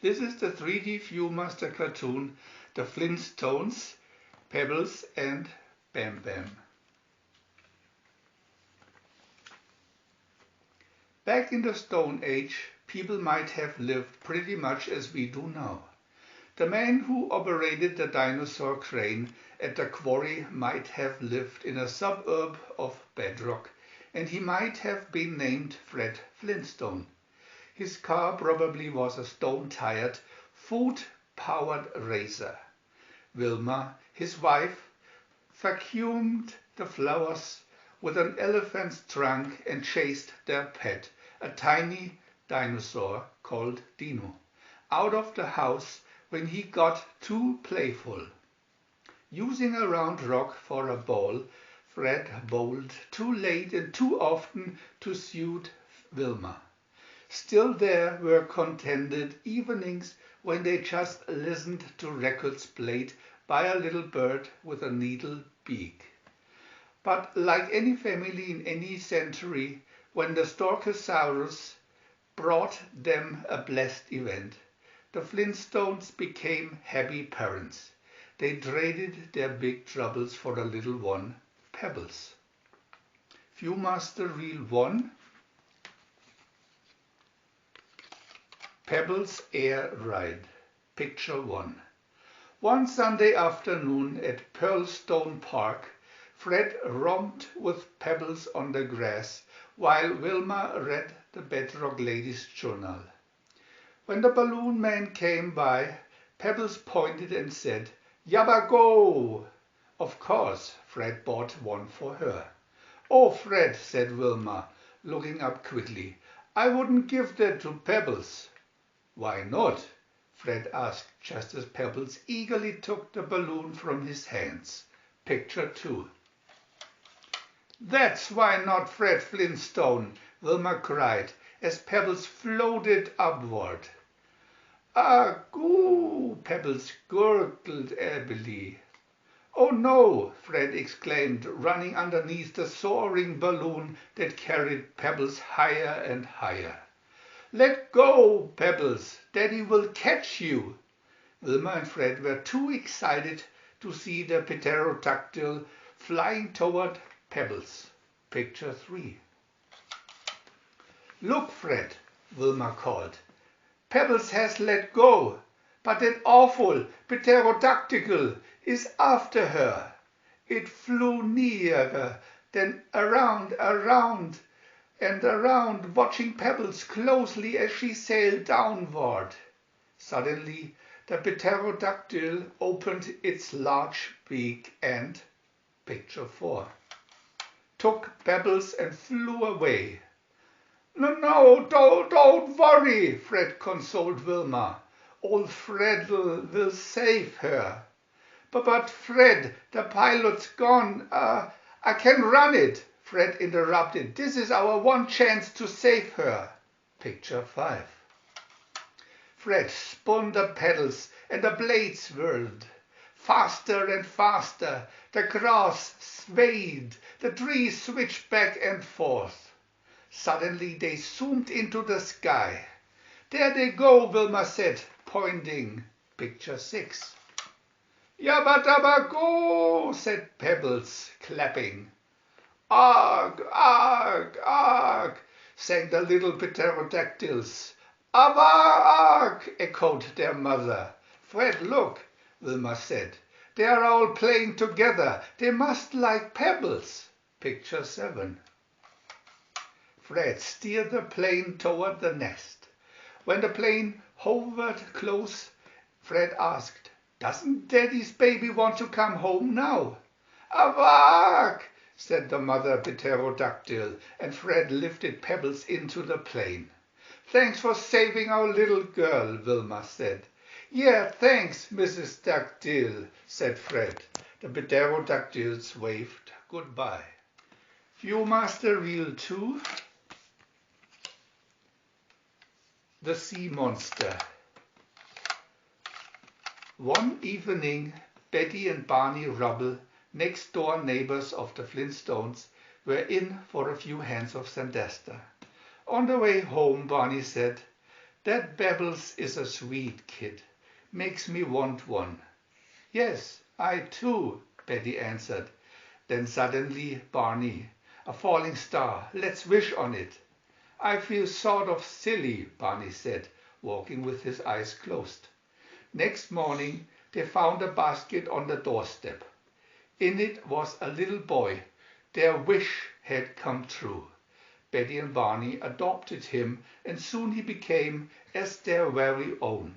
This is the 3D VIEW-MASTER cartoon, the Flintstones, Pebbles and Bamm-Bamm. Back in the Stone Age, people might have lived pretty much as we do now. The man who operated the dinosaur crane at the quarry might have lived in a suburb of Bedrock, and he might have been named Fred Flintstone. His car probably was a stone-tired, food-powered racer. Wilma, his wife, vacuumed the flowers with an elephant's trunk and chased their pet, a tiny dinosaur called Dino, out of the house when he got too playful. Using a round rock for a ball, Fred bowled too late and too often to suit Wilma. Still, there were contented evenings when they just listened to records played by a little bird with a needle beak. But like any family in any century, when the Storkosaurus brought them a blessed event, the Flintstones became happy parents. They traded their big troubles for a little one, Pebbles. VIEW-MASTER Reel 1. Pebbles Air Ride. Picture 1. One Sunday afternoon at Pearlstone Park, Fred romped with Pebbles on the grass while Wilma read the Bedrock Ladies' Journal. When the balloon man came by, Pebbles pointed and said, "Yabba go!" Of course, Fred bought one for her. "Oh, Fred," said Wilma, looking up quickly, "I wouldn't give that to Pebbles." "Why not?" Fred asked, just as Pebbles eagerly took the balloon from his hands. Picture 2. "That's why not, Fred Flintstone," Wilma cried, as Pebbles floated upward. "Ah-goo!" Pebbles gurgled ably. "Oh no!" Fred exclaimed, running underneath the soaring balloon that carried Pebbles higher and higher. "Let go, Pebbles! Daddy will catch you!" Wilma and Fred were too excited to see the pterodactyl flying toward Pebbles. Picture 3. "Look, Fred," Wilma called. "Pebbles has let go, but that awful pterodactyl is after her." It flew nearer, then around and around, watching Pebbles closely as she sailed downward. Suddenly, the pterodactyl opened its large beak and, Picture 4, took Pebbles and flew away. No, don't worry," Fred consoled Wilma. "Old Fred will save her." But Fred, the pilot's gone. I can run it," Fred interrupted. "This is our one chance to save her." Picture 5. Fred spun the pedals and the blades whirled. Faster and faster, the grass swayed, the trees switched back and forth. Suddenly they zoomed into the sky. "There they go," Wilma said, pointing. Picture 6. "Yabba dabba go," said Pebbles, clapping. "Arg, arg, arg," sang the little pterodactyls. "Ava, arg," echoed their mother. "Fred, look," Wilma said. "They are all playing together. They must like Pebbles." Picture 7. Fred steered the plane toward the nest. When the plane hovered close, Fred asked, "Doesn't Daddy's baby want to come home now?" "Avak," said the mother pterodactyl, and Fred lifted Pebbles into the plane. "Thanks for saving our little girl," Wilma said. "Yeah, thanks, Mrs. Dactyl," said Fred. The pterodactyls waved goodbye. VIEW-MASTER Reel 2. The Sea Monster. One evening, Betty and Barney Rubble, next-door neighbors of the Flintstones, were in for a few hands of sandaster. On the way home, Barney said, That Pebbles is a sweet kid, makes me want one. Yes, I too, Betty answered. Then suddenly Barney, a falling star, let's wish on it. I feel sort of silly, Barney said, walking with his eyes closed. Next morning they found a basket on the doorstep. In it was a little boy. Their wish had come true. Betty and Barney adopted him, and soon he became as their very own.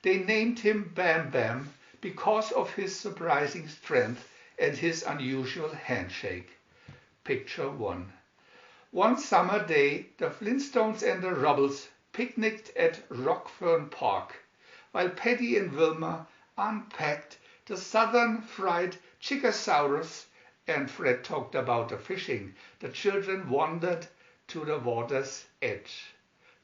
They named him Bam Bam because of his surprising strength and his unusual handshake. Picture 1. One summer day, the Flintstones and the Rubbles picnicked at Rockfern Park, while Peggy and Wilma unpacked the southern fried Chickasaurus and Fred talked about the fishing. The children wandered to the water's edge.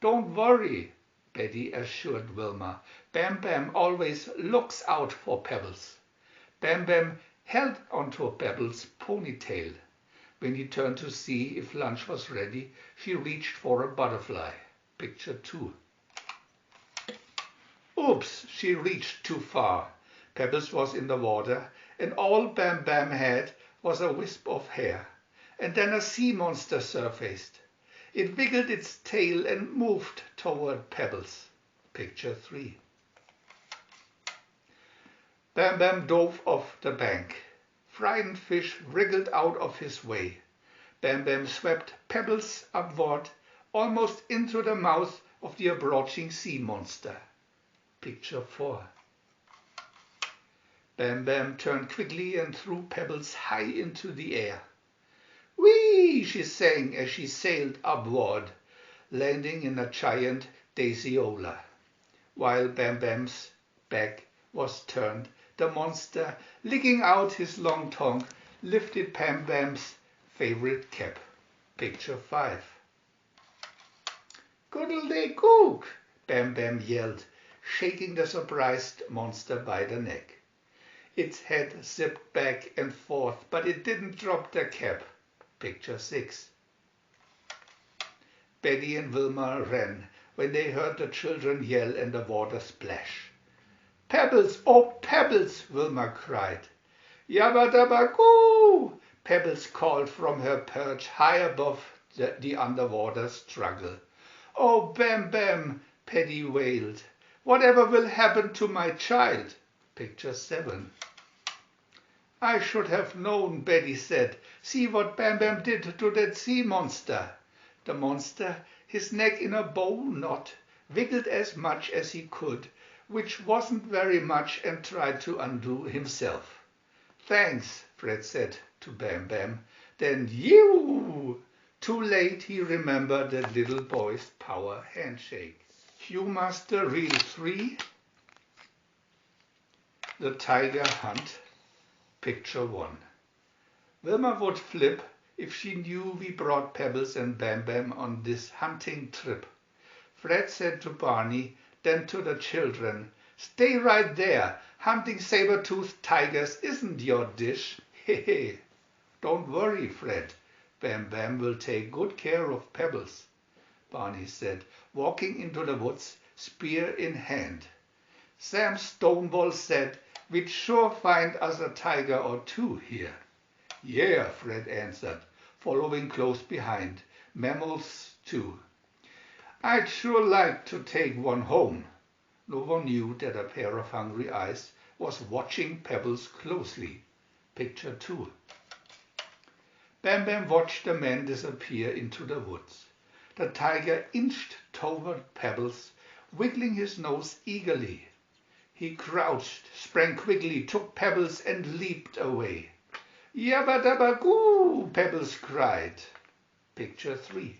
Don't worry, Betty assured Wilma. Bam Bam always looks out for Pebbles. Bam Bam held onto Pebbles' ponytail. When he turned to see if lunch was ready, she reached for a butterfly. Picture 2. Oops, she reached too far. Pebbles was in the water, and all Bam Bam had was a wisp of hair. And then a sea monster surfaced. It wiggled its tail and moved toward Pebbles. Picture 3. Bam Bam dove off the bank. Frightened fish wriggled out of his way. Bam Bam swept Pebbles upward, almost into the mouth of the approaching sea monster. Picture 4. Bam Bam turned quickly and threw Pebbles high into the air. Whee! She sang as she sailed upward, landing in a giant daisyola. While Bam Bam's back was turned, the monster, licking out his long tongue, lifted Bam Bam's favorite cap. Picture 5. Goodle-day-gook! Bam Bam yelled, shaking the surprised monster by the neck. Its head zipped back and forth, but it didn't drop the cap. Picture 6. Betty and Wilma ran when they heard the children yell and the water splash. Pebbles, oh Pebbles, Wilma cried. Yabba dabba goo! Pebbles called from her perch high above the underwater struggle. Oh Bam Bam, Petty wailed. Whatever will happen to my child? Picture 7. I should have known, Betty said. See what Bam Bam did to that sea monster. The monster, his neck in a bow knot, wiggled as much as he could, which wasn't very much, and tried to undo himself. Thanks, Fred said to Bam Bam. Then you! Too late he remembered the little boy's power handshake. VIEW-MASTER Reel 3. The Tiger Hunt. Picture 1. Wilma would flip if she knew we brought Pebbles and Bam Bam on this hunting trip. Fred said to Barney, then to the children, stay right there. Hunting saber-toothed tigers isn't your dish. Hehe. Don't worry, Fred. Bam Bam will take good care of Pebbles, Barney said, walking into the woods, spear in hand. Sam Stonewall said, we'd sure find us a tiger or two here. Yeah, Fred answered, following close behind. Mammals too. I'd sure like to take one home. No one knew that a pair of hungry eyes was watching Pebbles closely. Picture 2. Bam Bam watched the man disappear into the woods. The tiger inched toward Pebbles, wiggling his nose eagerly. He crouched, sprang quickly, took Pebbles and leaped away. Yabba dabba goo! Pebbles cried. Picture 3.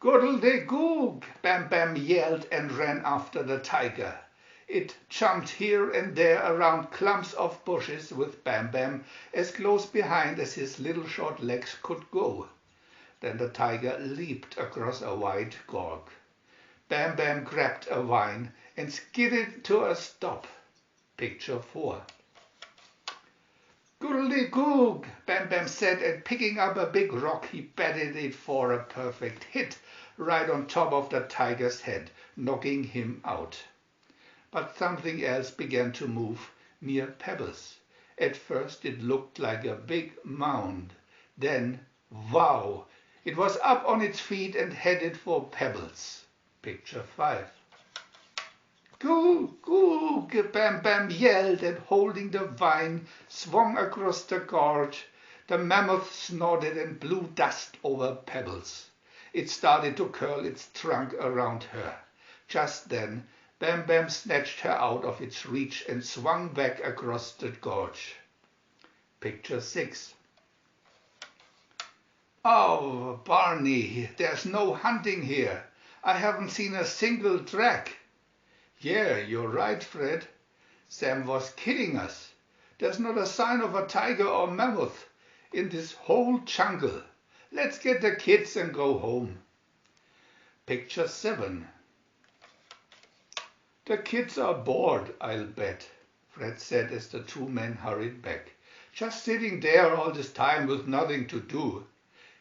Goodle-day-gook! Bam Bam yelled and ran after the tiger. It jumped here and there around clumps of bushes with Bam Bam as close behind as his little short legs could go. Then the tiger leaped across a wide gorge. Bam Bam grabbed a vine and skidded to a stop. Picture 4. Googly-goog, Bam-Bam said, and picking up a big rock, he batted it for a perfect hit, right on top of the tiger's head, knocking him out. But something else began to move near Pebbles. At first it looked like a big mound. Then, wow! It was up on its feet and headed for Pebbles. Picture 5. Goo, goo, Bam-Bam yelled, and holding the vine, swung across the gorge. The mammoth snorted and blew dust over Pebbles. It started to curl its trunk around her. Just then, Bam-Bam snatched her out of its reach and swung back across the gorge. Picture 6. Oh, Barney, there's no hunting here. I haven't seen a single drag. Yeah, you're right, Fred. Sam was kidding us. There's not a sign of a tiger or mammoth in this whole jungle. Let's get the kids and go home. Picture 7. The kids are bored, I'll bet, Fred said as the two men hurried back. Just sitting there all this time with nothing to do.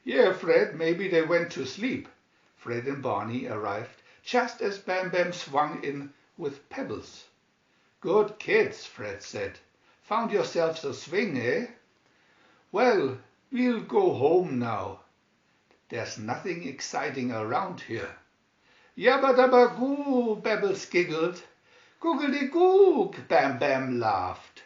Yeah, Fred, maybe they went to sleep. Fred and Barney arrived just as Bam-Bam swung in with Pebbles. Good kids, Fred said. Found yourselves a swing, eh? Well, we'll go home now. There's nothing exciting around here. Yabba-dabba-goo, Pebbles giggled. Googly-goog, Bam-Bam laughed.